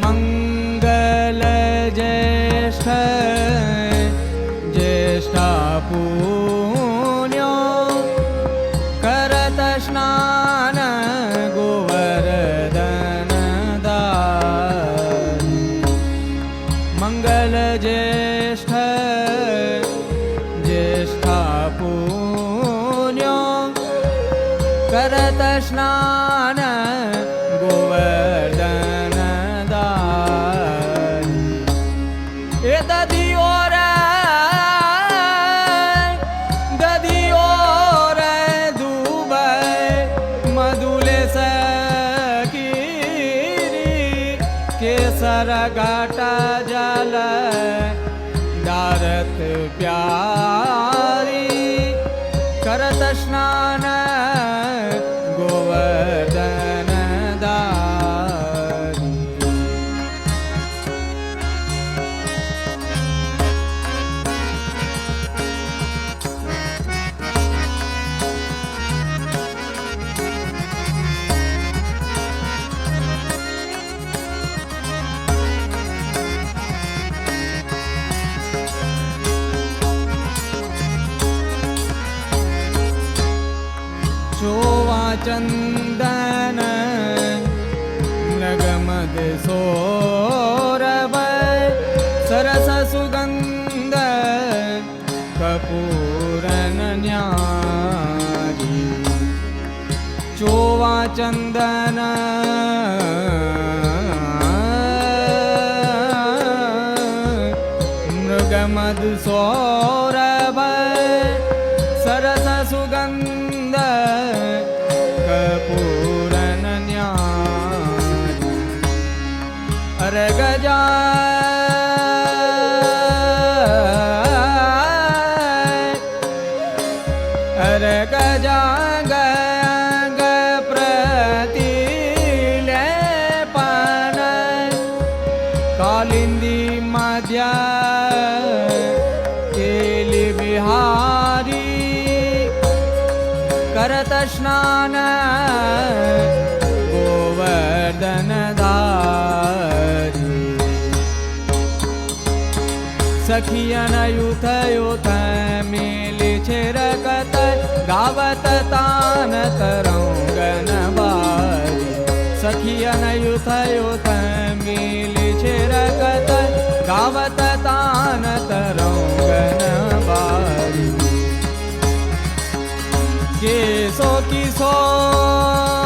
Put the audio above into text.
मंगल ज्येष्ठ ज्येष्ठा पुण्यो करत स्नान गोवर्धन दारी मंगल ज्येष्ठ ज्येष्ठा पुण्यो करत स्नान गोवर्धन दारी दधियो रे दुबई मधुले सकीरी केसर घाटा जल डारत प्यारी करत स्नान गोवर्धन दारी चोवा चंदन मृगमद सोरभ सरस सुगंध कपूरन न्यारी चोवा चंदन मृगमद सोरभ सरस सुगंध कपूरन न्यारी अरे गजा अरे गजा गंग प्रतिलेपन कालिंदी मध्य केली बिहारी करत स्नान गोवर्धन दारी सखियन युथ युथ मेली छिरकत गावत तान तरंगन बारी सखियन युथ युथ मेली छिरकत गावत तान तरंगन बारी केसो किशोर